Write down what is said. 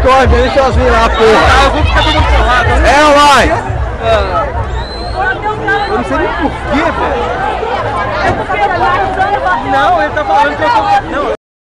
corre, vem sozinho lá, porra. Tá, eu vou ficar todo porrada. É, vai! Eu não sei nem porquê, velho. Não, ele tá falando que eu tô... Não.